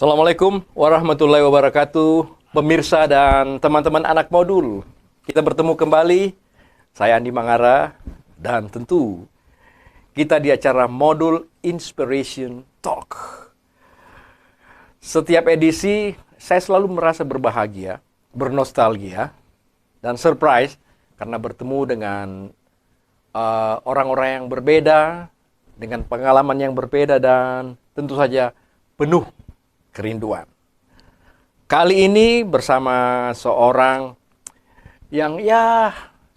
Assalamualaikum warahmatullahi wabarakatuh, pemirsa dan teman-teman anak modul. Kita bertemu kembali, saya Andi Mangara, dan tentu kita di acara Modul Inspiration Talk. Setiap edisi, saya selalu merasa berbahagia, bernostalgia, dan surprise karena bertemu dengan orang-orang yang berbeda, dengan pengalaman yang berbeda, dan tentu saja penuh kerinduan. Kali ini bersama seorang yang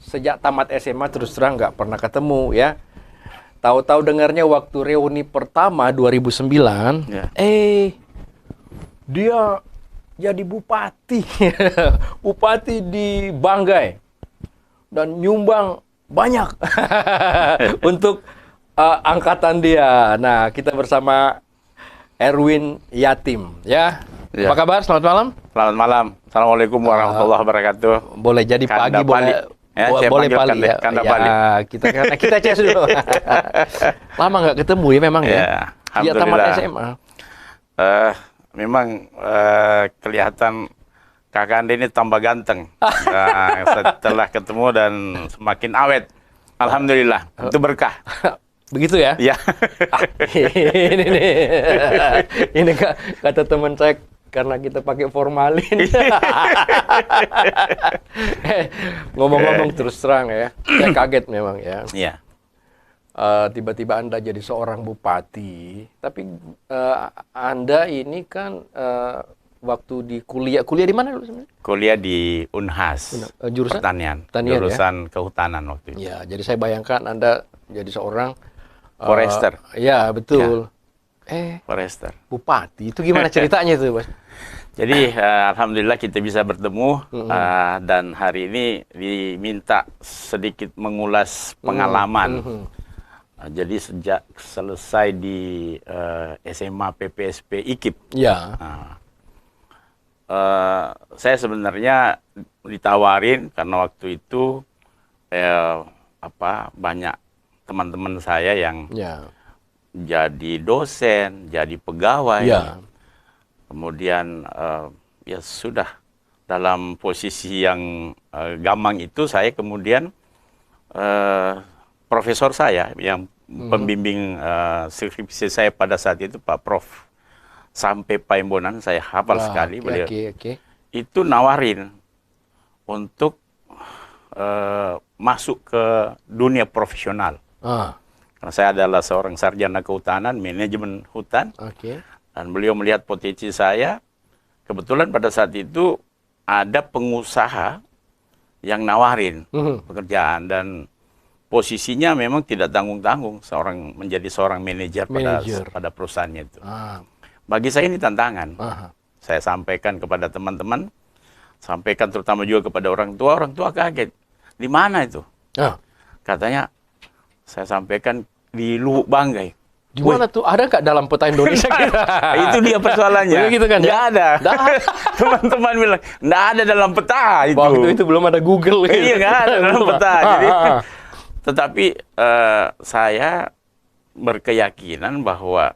sejak tamat SMA terus terang nggak pernah ketemu ya. Tahu-tahu dengarnya waktu reuni pertama 2009, dia jadi bupati. Bupati di Banggai. Dan nyumbang banyak untuk angkatan dia. Nah, kita bersama Erwin Yatim, ya. Apa kabar? Selamat malam. Selamat malam. Assalamualaikum warahmatullahi wabarakatuh. Boleh jadi Kanda pagi, boleh boleh pali ya. Kanda Pali. Kita cek dulu. Lama nggak ketemu ya memang ya. Dia tamat SMA. Memang kelihatan Kakak Andi ini tambah ganteng. Setelah ketemu dan semakin awet. Alhamdulillah. Itu berkah. Begitu ya? Iya. Ini nih. Ini kata teman saya karena kita pakai formalin. Ngomong-ngomong terus terang ya, saya kaget memang ya. Iya. Tiba-tiba Anda jadi seorang bupati, tapi Anda ini kan waktu di kuliah di mana dulu sebenarnya? Kuliah di Unhas. Jurusan Pertanian. Jurusan Kehutanan waktu itu. Ya, jadi saya bayangkan Anda jadi seorang Forester. Ya, betul. Forester. Bupati. Itu gimana ceritanya itu, Mas? Jadi, alhamdulillah kita bisa bertemu dan hari ini diminta sedikit mengulas pengalaman. Jadi sejak selesai di SMA PPSP IKIP. Ya. Saya sebenarnya ditawarin karena waktu itu banyak teman-teman saya yang jadi dosen, jadi pegawai, kemudian ya sudah dalam posisi yang gamang itu saya kemudian profesor saya yang pembimbing skripsi saya pada saat itu Pak Prof. Sampai Paimbonan saya hafal sekali beliau. Itu nawarin untuk masuk ke dunia profesional. Karena saya adalah seorang sarjana kehutanan, manajemen hutan. Dan beliau melihat potensi saya. Kebetulan pada saat itu ada pengusaha yang nawarin pekerjaan. Dan posisinya memang tidak tanggung-tanggung menjadi seorang manajer pada perusahaannya itu. Bagi saya ini tantangan. Saya sampaikan kepada teman-teman, sampaikan terutama juga kepada orang tua kaget. Di mana itu? Katanya, saya sampaikan di Lubuk Banggai. Di mana tuh? Ada nggak dalam peta Indonesia? Itu dia persoalannya. Gitu kan? Nggak ada. Teman-teman bilang, nggak ada dalam peta itu. Waktu itu belum ada Google. Gitu. Iya, nggak ada dalam peta. Jadi, tetapi saya berkeyakinan bahwa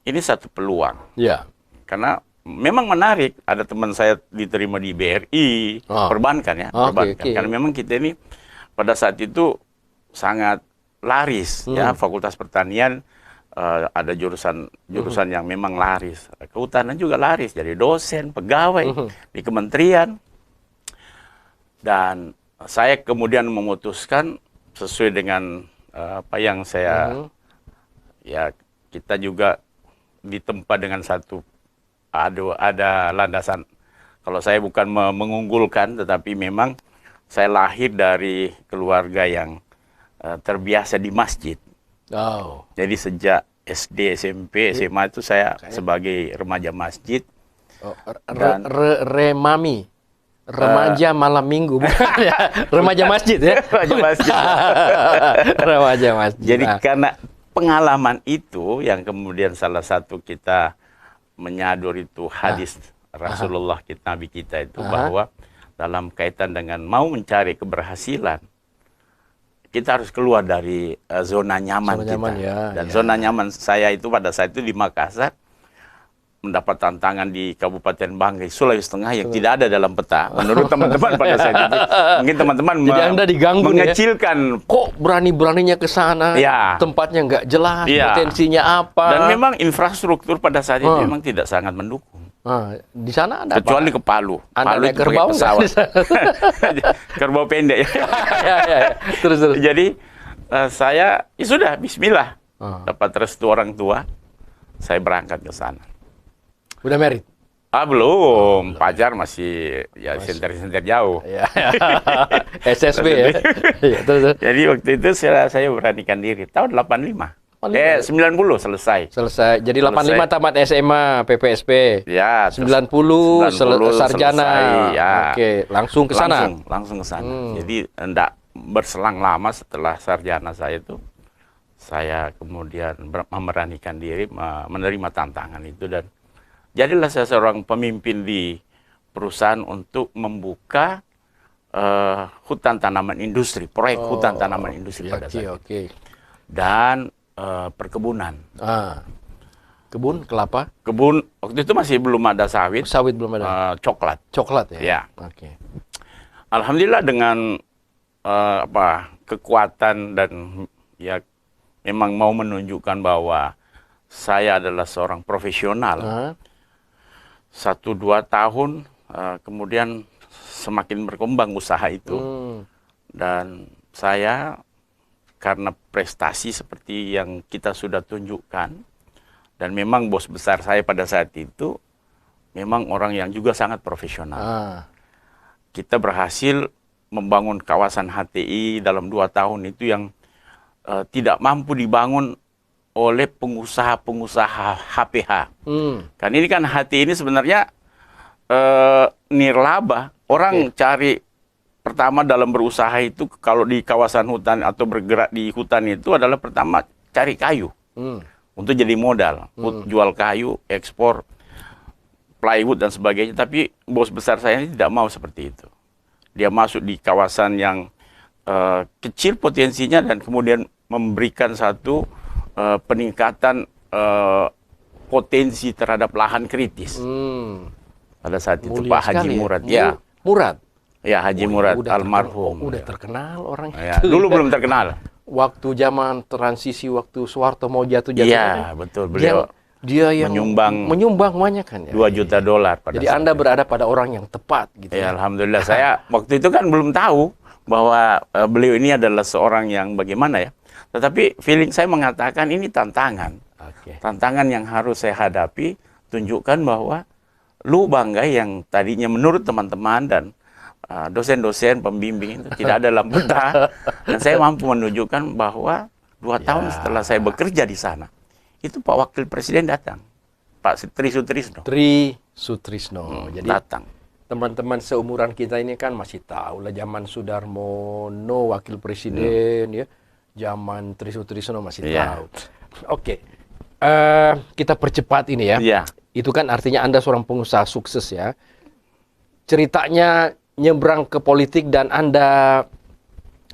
ini satu peluang. Ya. Karena memang menarik. Ada teman saya diterima di BRI, perbankan ya. Perbankan. Karena memang kita ini pada saat itu sangat laris ya, Fakultas Pertanian ada jurusan yang memang laris. Kehutanan juga laris, jadi dosen, pegawai di kementerian. Dan saya kemudian memutuskan sesuai dengan apa yang saya ya, kita juga ditempa dengan satu ada landasan. Kalau saya bukan mengunggulkan, tetapi memang saya lahir dari keluarga yang terbiasa di masjid. Jadi sejak SD, SMP, SMA itu saya sebagai remaja masjid. Remami. Remaja malam minggu. Bukan ya? Remaja masjid ya? Remaja masjid. Remaja masjid. Jadi karena pengalaman itu yang kemudian salah satu kita menyadur itu hadis Rasulullah Nabi kita itu bahwa dalam kaitan dengan mau mencari keberhasilan kita harus keluar dari zona nyaman kita. Dan zona nyaman saya itu pada saat itu di Makassar, mendapat tantangan di Kabupaten Banggai, Sulawesi Tengah yang tidak ada dalam peta. Menurut teman-teman pada saat itu, mungkin teman-teman jadi Anda diganggu mengecilkan. Ya? Kok berani-beraninya ke sana? Ya. Tempatnya nggak jelas, ya. potensinya apa? Dan memang infrastruktur pada saat itu memang tidak sangat mendukung. Di sana ada kecuali apa? ke Palu. Anda Palu naik itu pakai kerbau pesawat. Kerbau pendek. ya. Terus. Jadi saya ya sudah Bismillah. Dapat restu orang tua, saya berangkat ke sana. Udah married? Belum. Pacar masih ya senter-senter jauh. Ya. SSB ya. Terus. Jadi waktu itu saya beranikan diri tahun 85. 90 selesai. Jadi 85 tamat SMA PPSP. Ya. 90 sarjana. Selesai, ya. Oke, langsung ke sana. Langsung ke sana. Jadi enggak berselang lama setelah sarjana saya itu, saya kemudian memberanikan diri menerima tantangan itu, dan jadilah saya seorang pemimpin di perusahaan untuk membuka hutan tanaman industri, proyek hutan tanaman industri pada saat itu. Dan perkebunan. Kebun kelapa? Kebun waktu itu masih belum ada sawit. Sawit belum ada. Coklat. Coklat ya. Ya. Oke. Alhamdulillah dengan kekuatan dan ya memang mau menunjukkan bahwa saya adalah seorang profesional. 1-2 tahun kemudian semakin berkembang usaha itu, dan saya karena prestasi seperti yang kita sudah tunjukkan, dan memang bos besar saya pada saat itu memang orang yang juga sangat profesional. Kita berhasil membangun kawasan HTI dalam 2 tahun itu yang tidak mampu dibangun oleh pengusaha-pengusaha HPH. Kan ini kan HTI ini sebenarnya nirlaba. Orang cari pertama dalam berusaha itu kalau di kawasan hutan atau bergerak di hutan itu adalah pertama cari kayu untuk jadi modal, jual kayu, ekspor plywood dan sebagainya. Tapi bos besar saya ini tidak mau seperti itu. Dia masuk di kawasan yang kecil potensinya dan kemudian memberikan satu peningkatan potensi terhadap lahan kritis. Pada saat itu Pak Haji Murad, ya. Murad. Ya, Haji Murad almarhum. Udah terkenal orang ya, itu. Dulu belum terkenal. Waktu zaman transisi, waktu Soeharto mau jatuh. Iya, betul. Beliau dia yang menyumbang banyak kan ya. $2 juta pada Jadi Anda berada pada orang yang tepat gitu. Ya, alhamdulillah. Saya waktu itu kan belum tahu bahwa beliau ini adalah seorang yang bagaimana ya. Tetapi feeling saya mengatakan ini tantangan. Tantangan yang harus saya hadapi, tunjukkan bahwa lu Banggai yang tadinya menurut teman-teman dan dosen-dosen pembimbing itu tidak ada dalam peta, dan saya mampu menunjukkan bahwa 2 tahun setelah saya bekerja di sana, itu Pak Wakil Presiden datang, Pak Tri Sutrisno. Jadi datang. Teman-teman seumuran kita ini kan masih tahu lah zaman Sudarmono Wakil Presiden ya, zaman Tri Sutrisno masih tahu. Oke. Kita percepat ini ya. Itu kan artinya Anda seorang pengusaha sukses ya. Ceritanya nyebrang ke politik dan Anda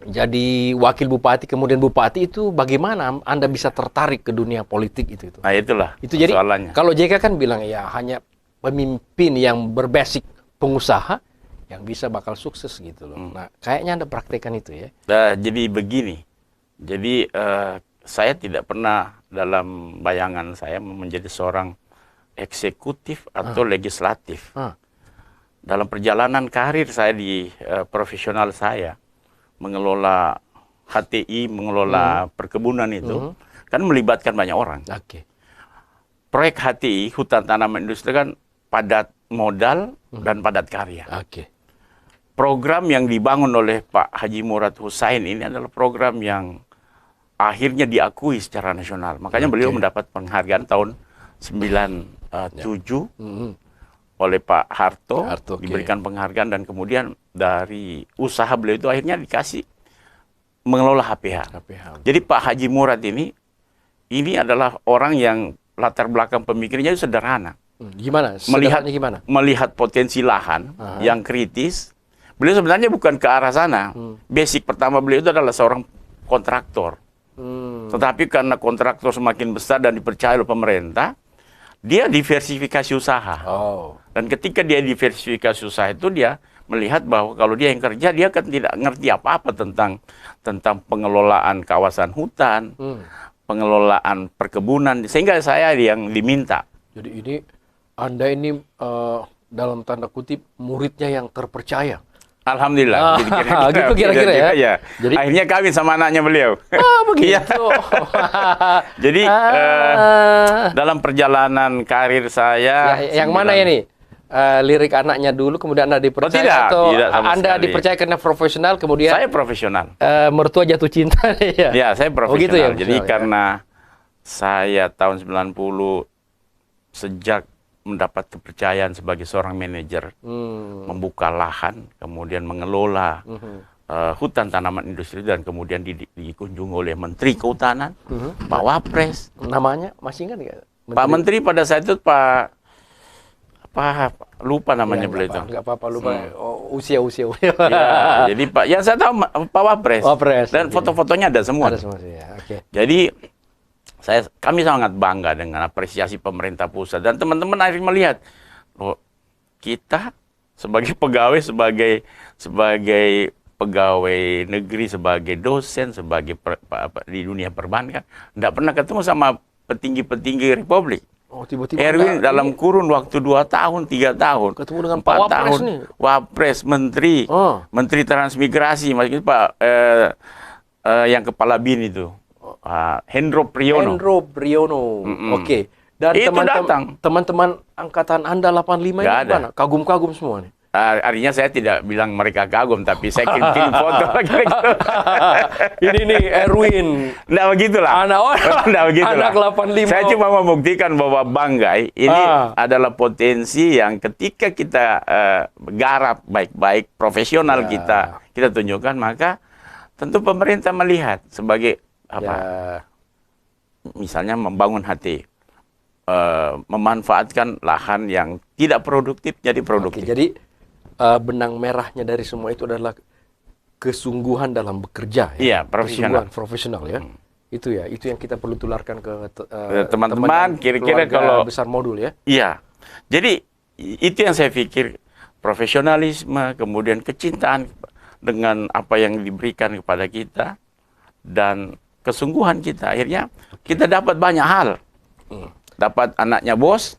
jadi wakil bupati, kemudian bupati, itu bagaimana Anda bisa tertarik ke dunia politik itu? Nah, itulah itu jadi soalannya. Kalau JK kan bilang ya hanya pemimpin yang berbasic pengusaha yang bisa bakal sukses gitu loh. Nah, kayaknya Anda praktekkan itu ya. Nah, jadi begini. Jadi saya tidak pernah dalam bayangan saya menjadi seorang eksekutif atau legislatif. Dalam perjalanan karir saya di profesional saya, mengelola HTI, mengelola perkebunan itu, kan melibatkan banyak orang. Proyek HTI, hutan tanaman industri, kan padat modal dan padat karya. Program yang dibangun oleh Pak Haji Murad Hussein ini adalah program yang akhirnya diakui secara nasional. Makanya beliau mendapat penghargaan tahun 97 oleh Pak Harto, diberikan penghargaan, dan kemudian dari usaha beliau itu akhirnya dikasih mengelola HPH. Jadi Pak Haji Murad ini adalah orang yang latar belakang pemikirannya itu sederhana. Gimana? Melihat potensi lahan yang kritis. Beliau sebenarnya bukan ke arah sana. Basic pertama beliau itu adalah seorang kontraktor. Tetapi karena kontraktor semakin besar dan dipercaya oleh pemerintah, dia diversifikasi usaha. Oh. Dan ketika dia diversifikasi usaha itu, dia melihat bahwa kalau dia yang kerja, dia kan tidak ngerti apa-apa tentang pengelolaan kawasan hutan, pengelolaan perkebunan, sehingga saya yang diminta. Jadi ini Anda ini dalam tanda kutip muridnya yang terpercaya. Alhamdulillah. Jadi gitu kira-kira ya. Ya. Jadi akhirnya kawin sama anaknya beliau. Begitu. Jadi dalam perjalanan karir saya, yang mana ya nih? Lirik anaknya dulu, kemudian Anda dipercaya atau tidak Anda sekali. dipercaya karena profesional, kemudian saya profesional. Mertua jatuh cinta ya. Ya, saya profesional. Gitu ya, jadi karena saya tahun 90 sejak mendapat kepercayaan sebagai seorang manajer, membuka lahan, kemudian mengelola hutan tanaman industri, dan kemudian dikunjungi oleh Menteri Kehutanan, Pak Wapres. Namanya masih ingat nggak? Pak Menteri pada saat itu lupa namanya beliau itu. Nggak apa-apa, lupa. Usia. Ya, jadi Pak, yang saya tahu Pak Wapres. Dan foto-fotonya ada semua. Ada semua ya. Okay. Jadi kami sangat bangga dengan apresiasi pemerintah pusat, dan teman-teman akhirnya melihat kita sebagai pegawai, sebagai pegawai negeri, sebagai dosen, sebagai di dunia perbankan, tidak pernah ketemu sama petinggi-petinggi Republik. Tiba-tiba Erwin dalam kurun waktu 2 tahun, 3 tahun, ketemu dengan 4 Wapres tahun, nih. Wapres, Menteri, Menteri Transmigrasi, maksudnya Pak yang kepala BIN itu. Hendro Priyono. Oke. Dan teman-teman angkatan Anda 85 ini mana? Kagum-kagum semua nih. Artinya saya tidak bilang mereka kagum, tapi saya kirim foto. Ini nih Erwin. Nggak begitulah. Anak 85. Saya cuma membuktikan bahwa Banggai ini adalah potensi yang ketika kita garap baik-baik, profesional kita tunjukkan, maka tentu pemerintah melihat sebagai misalnya membangun HT, memanfaatkan lahan yang tidak produktif jadi produktif. Oke, jadi benang merahnya dari semua itu adalah kesungguhan dalam bekerja. Iya, profesional ya. Itu yang kita perlu tularkan ke teman-teman. Kira-kira kalau besar modul ya. Iya. Jadi itu yang saya pikir, profesionalisme, kemudian kecintaan dengan apa yang diberikan kepada kita, dan kesungguhan kita, akhirnya kita dapat banyak hal. Dapat anaknya bos,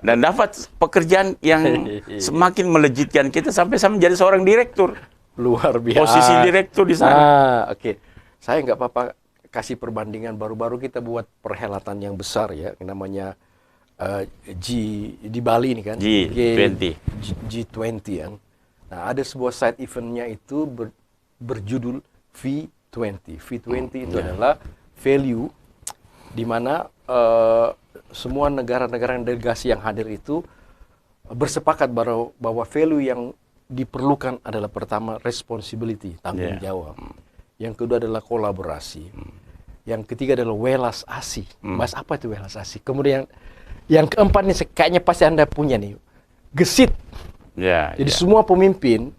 dan dapat pekerjaan yang semakin melejitkan kita sampai saya menjadi seorang direktur. Luar biasa. Posisi direktur di sana. Oke. Saya nggak apa-apa kasih perbandingan, baru-baru kita buat perhelatan yang besar ya, namanya di Bali ini kan. G20. G20 kan. Nah, ada sebuah side eventnya itu berjudul V20. V20 itu adalah value, di mana semua negara-negara delegasi yang hadir itu bersepakat bahwa value yang diperlukan adalah pertama responsibility, tanggung jawab. Yang kedua adalah kolaborasi. Yang ketiga adalah welas asih. Mas, apa itu welas asih? Kemudian yang keempat nih kayaknya pasti Anda punya nih, gesit. Jadi semua pemimpin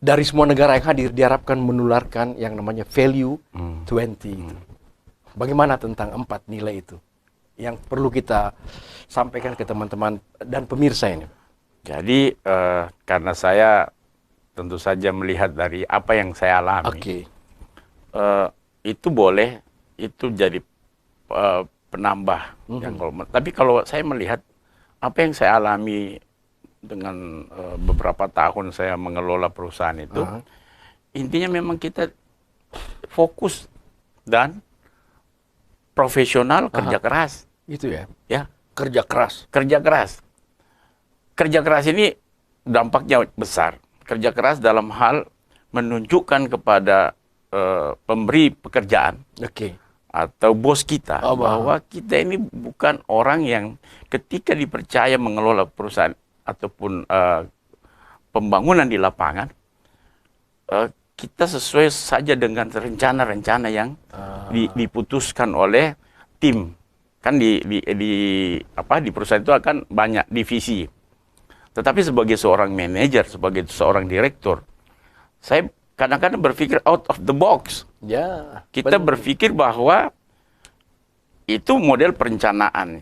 dari semua negara yang hadir diharapkan menularkan yang namanya value 20 itu. Bagaimana tentang 4 nilai itu yang perlu kita sampaikan ke teman-teman dan pemirsa ini? Jadi karena saya tentu saja melihat dari apa yang saya alami, itu boleh, itu jadi penambah. Tapi kalau saya melihat apa yang saya alami dengan beberapa tahun saya mengelola perusahaan itu, intinya memang kita fokus dan profesional, kerja keras. Gitu ya? Ya. Kerja keras. Kerja keras. Kerja keras ini dampaknya besar. Kerja keras dalam hal menunjukkan kepada pemberi pekerjaan atau bos kita bahwa kita ini bukan orang yang ketika dipercaya mengelola perusahaan ataupun pembangunan di lapangan, kita sesuai saja dengan rencana-rencana yang diputuskan oleh tim. Kan di perusahaan itu akan banyak divisi. Tetapi sebagai seorang manajer, sebagai seorang direktur, saya kadang-kadang berpikir out of the box. Kita berpikir bahwa itu model perencanaan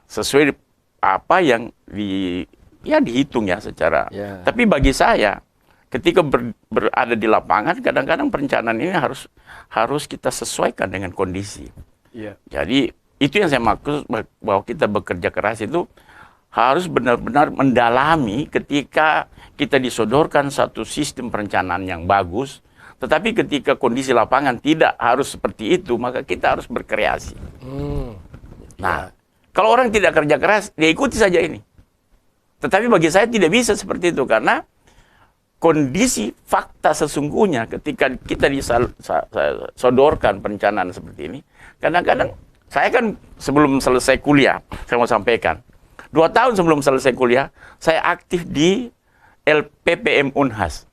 sesuai apa yang dihitung ya secara. Tapi bagi saya ketika berada di lapangan kadang-kadang perencanaan ini harus kita sesuaikan dengan kondisi. Jadi itu yang saya maksud bahwa kita bekerja keras itu harus benar-benar mendalami ketika kita disodorkan satu sistem perencanaan yang bagus. Tetapi ketika kondisi lapangan tidak harus seperti itu, maka kita harus berkreasi. Nah, kalau orang tidak kerja keras, dia ikuti saja ini. Tetapi bagi saya tidak bisa seperti itu, karena kondisi fakta sesungguhnya ketika kita disodorkan perencanaan seperti ini, kadang-kadang saya kan sebelum selesai kuliah, saya mau sampaikan, 2 tahun sebelum selesai kuliah, saya aktif di LPPM Unhas.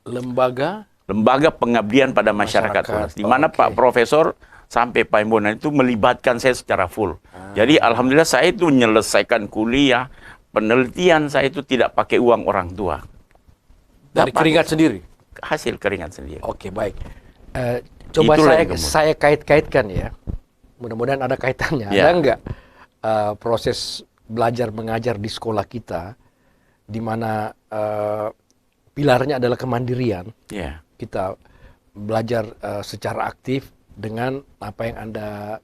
Lembaga Pengabdian pada Masyarakat Unhas, di mana Pak Profesor sampai Pak Imbonan itu melibatkan saya secara full. Jadi alhamdulillah saya itu menyelesaikan kuliah, penelitian saya itu tidak pakai uang orang tua. Dari keringat sendiri? Hasil keringat sendiri. Oke, baik. Coba saya kait-kaitkan ya. Mudah-mudahan ada kaitannya. Ada nggak proses belajar mengajar di sekolah kita, di mana pilarnya adalah kemandirian. Kita belajar secara aktif dengan apa yang Anda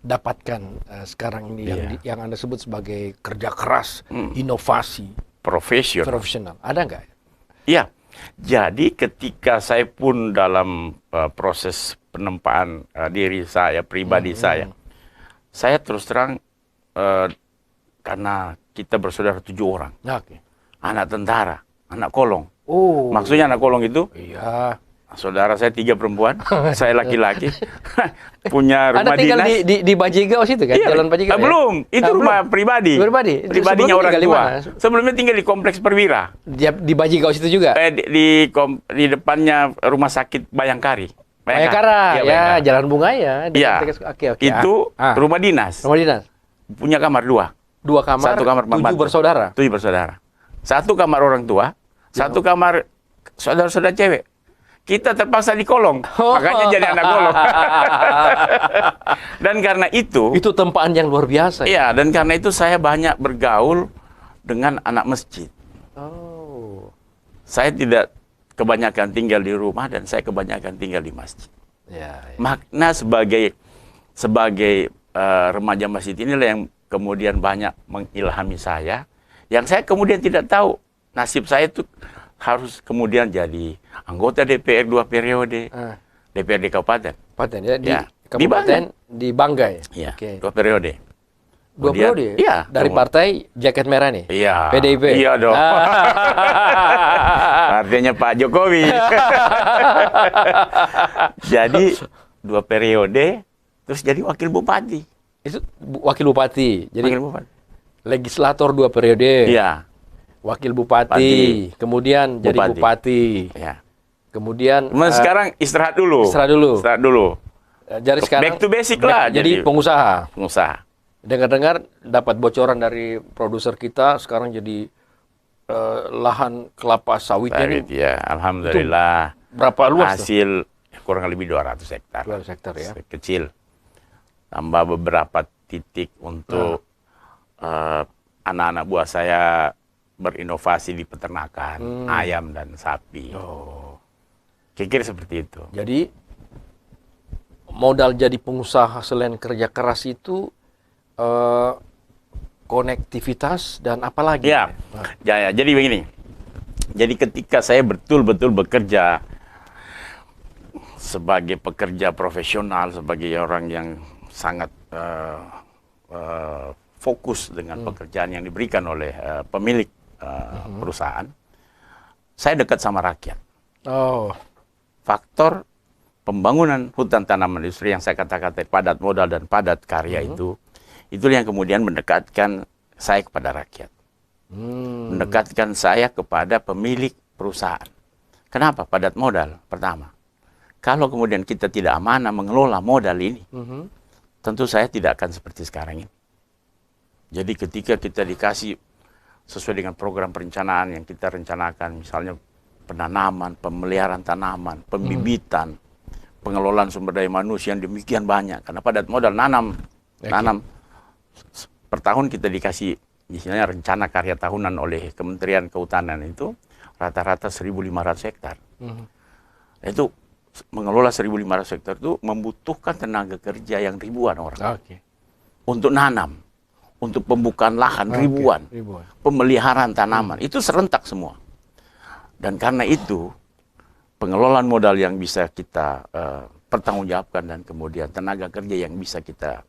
dapatkan sekarang ini, yang Anda sebut sebagai kerja keras, inovasi, profesional. Ada nggak? Iya. Jadi ketika saya pun dalam proses penempaan diri saya, pribadi saya terus terang, karena kita bersaudara 7 orang. Anak tentara, anak kolong. Maksudnya anak kolong itu? Iya. Saudara saya 3 perempuan, saya laki-laki, punya rumah Anda tinggal dinas. di Bajigaos itu kan? Jalan Bajigaos? Belum, itu rumah pribadi. Pribadinya orang tua. Sebelumnya tinggal di Kompleks Perwira. Di Bajigaos itu juga? Di depannya Rumah Sakit Bayangkari. Bayangkara, ya, Jalan Bunga ya. Oke. Itu rumah dinas. Rumah dinas. Punya kamar 2. 2 kamar, 1 kamar 7 bersaudara? 7 bersaudara. 1 kamar orang tua, 1 kamar saudara-saudara cewek. Kita terpaksa di kolong, makanya jadi anak kolong. Dan karena itu tempaan yang luar biasa. Iya, dan karena itu saya banyak bergaul dengan anak masjid. Saya tidak kebanyakan tinggal di rumah dan saya kebanyakan tinggal di masjid. Makna sebagai remaja masjid inilah yang kemudian banyak mengilhami saya, yang saya kemudian tidak tahu nasib saya itu harus kemudian jadi anggota DPR 2 periode, DPRD Kabupaten. Di Kabupaten di Banggai. Iya, 2 periode. 2 periode? Iya. Dari partai jaket merah nih? Iya. PDIP? Iya dong. Partainya Pak Jokowi. Jadi 2 periode, terus jadi wakil bupati. Itu wakil bupati. Jadi wakil bupati. Legislator 2 periode. Iya. Wakil bupati, kemudian jadi bupati. Kemudian sekarang istirahat dulu. Jadi sekarang back to basic lah. Jadi pengusaha. Dengar-dengar dapat bocoran dari produser kita, sekarang jadi lahan kelapa sawit. Ya, alhamdulillah. Berapa luas? Hasil kurang lebih 200 hektar. 200 hektar ya. Kecil. Tambah beberapa titik untuk anak-anak buah saya berinovasi di peternakan ayam dan sapi. Kira-kira seperti itu. Jadi modal jadi pengusaha selain kerja keras itu konektivitas dan apa lagi? Ya, jadi begini. Jadi ketika saya betul-betul bekerja sebagai pekerja profesional, sebagai orang yang sangat fokus dengan pekerjaan yang diberikan oleh pemilik perusahaan, saya dekat sama rakyat. Faktor pembangunan hutan tanaman industri yang saya katakan padat modal dan padat karya itulah yang kemudian mendekatkan saya kepada rakyat. Mendekatkan saya kepada pemilik perusahaan. Kenapa? Padat modal, pertama. Kalau kemudian kita tidak amanah mengelola modal ini, tentu saya tidak akan seperti sekarang ini. Jadi ketika kita dikasih sesuai dengan program perencanaan yang kita rencanakan, misalnya penanaman, pemeliharaan tanaman, pembibitan, pengelolaan sumber daya manusia yang demikian banyak. Karena padat modal nanam, per tahun kita dikasih misalnya rencana karya tahunan oleh Kementerian Kehutanan itu rata-rata 1.500 hektar. Itu mengelola 1.500 hektar itu membutuhkan tenaga kerja yang ribuan orang. Untuk nanam, untuk pembukaan lahan ribuan, pemeliharaan tanaman, itu serentak semua. Dan karena itu, pengelolaan modal yang bisa kita pertanggungjawabkan dan kemudian tenaga kerja yang bisa kita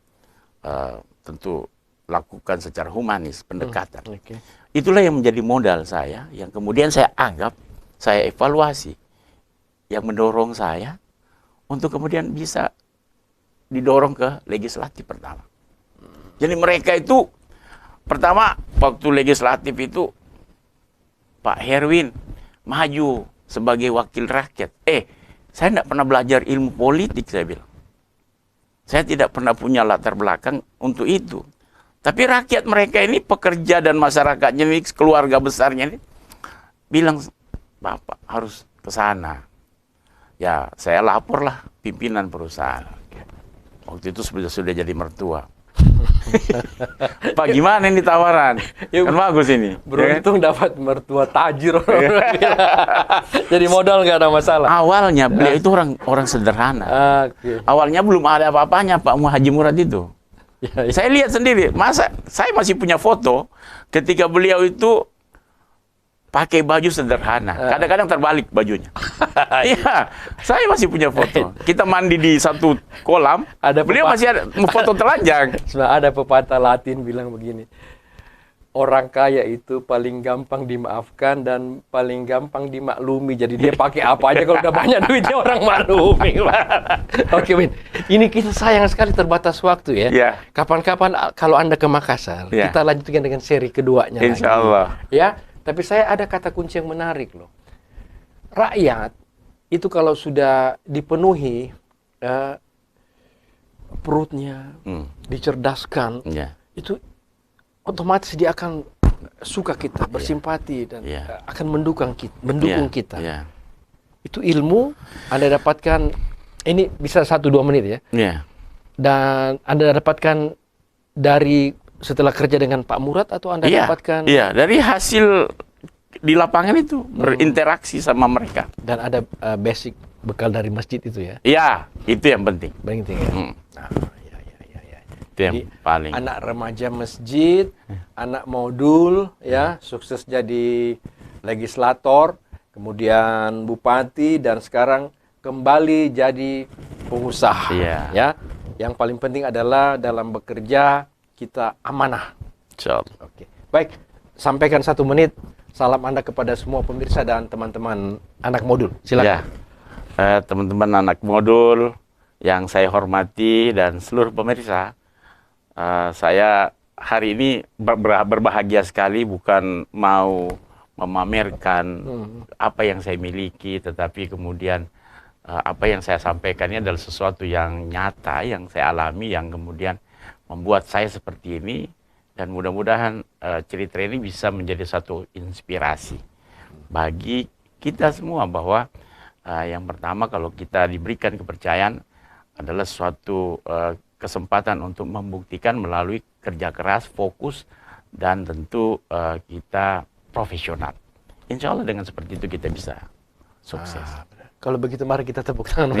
tentu lakukan secara humanis, pendekatan. Itulah yang menjadi modal saya, yang kemudian saya anggap, saya evaluasi, yang mendorong saya untuk kemudian bisa didorong ke legislatif pertama. Jadi mereka itu, pertama waktu legislatif itu, Pak Herwin maju sebagai wakil rakyat. Saya tidak pernah belajar ilmu politik, saya bilang. Saya tidak pernah punya latar belakang untuk itu. Tapi rakyat mereka ini, pekerja dan masyarakatnya ini, keluarga besarnya ini, bilang, Bapak harus ke sana. Ya, saya laporlah pimpinan perusahaan. Waktu itu sudah jadi mertua. Pak, gimana ini tawaran? Kan bagus ini. Beruntung dapat mertua tajir. Jadi modal nggak ada masalah. Awalnya beliau itu orang sederhana. Awalnya belum ada apa-apanya Pak Haji Murad itu. Saya lihat sendiri, masa saya masih punya foto ketika beliau itu pakai baju sederhana. Kadang-kadang terbalik bajunya. Iya, saya masih punya foto. Kita mandi di satu kolam, beliau masih ada foto telanjang. Ada pepatah Latin bilang begini, orang kaya itu paling gampang dimaafkan dan paling gampang dimaklumi. Jadi dia pakai apa aja kalau udah banyak duitnya orang maklumi. Oke, Win. Ini kita sayang sekali terbatas waktu ya. Kapan-kapan kalau Anda ke Makassar, kita lanjutkan dengan seri keduanya. Insya Allah. Ya, tapi saya ada kata kunci yang menarik loh. Rakyat itu kalau sudah dipenuhi perutnya, dicerdaskan, itu otomatis dia akan suka kita, bersimpati dan akan mendukung kita. Itu ilmu Anda dapatkan, ini bisa 1-2 menit ya. Dan Anda dapatkan dari setelah kerja dengan Pak Murad atau Anda dapatkan? Iya, dari hasil di lapangan itu, berinteraksi sama mereka. Dan ada basic bekal dari masjid itu ya? Iya, itu yang penting. Penting ya? Itu yang paling. Anak remaja masjid, anak modul, ya, sukses jadi legislator, kemudian bupati, dan sekarang kembali jadi pengusaha. Ya, yang paling penting adalah dalam bekerja kita amanah. Oke. Baik, sampaikan 1 menit salam Anda kepada semua pemirsa dan teman-teman anak modul. Silakan. Teman-teman anak modul yang saya hormati dan seluruh pemirsa, saya hari ini berbahagia sekali, bukan mau memamerkan apa yang saya miliki, tetapi kemudian apa yang saya sampaikan ini adalah sesuatu yang nyata, yang saya alami, yang kemudian membuat saya seperti ini, dan mudah-mudahan cerita ini bisa menjadi satu inspirasi bagi kita semua, bahwa yang pertama, kalau kita diberikan kepercayaan adalah suatu kesempatan untuk membuktikan melalui kerja keras, fokus, dan tentu kita profesional. Insya Allah dengan seperti itu kita bisa sukses. Kalau begitu mari kita tepuk tangan.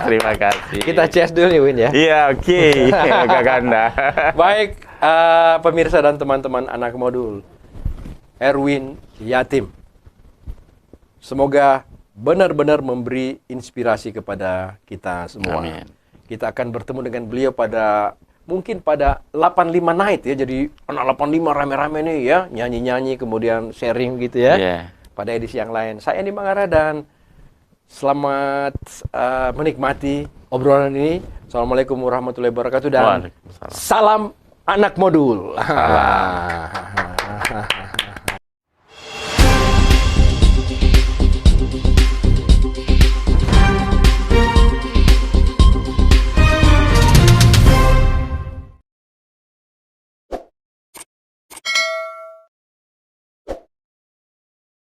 Terima kasih. Kita cheers dulu nih, Win ya. Iya, oke. Kakanda. Baik, pemirsa dan teman-teman anak modul, Erwin Yatim, semoga benar-benar memberi inspirasi kepada kita semua. Amin. Kita akan bertemu dengan beliau mungkin pada 85 night ya. Jadi anak 85 rame-rame nih ya, nyanyi-nyanyi kemudian sharing gitu ya. Pada edisi yang lain. Saya Andi Mangara dan selamat menikmati obrolan ini. Assalamualaikum warahmatullahi wabarakatuh dan salam anak modul.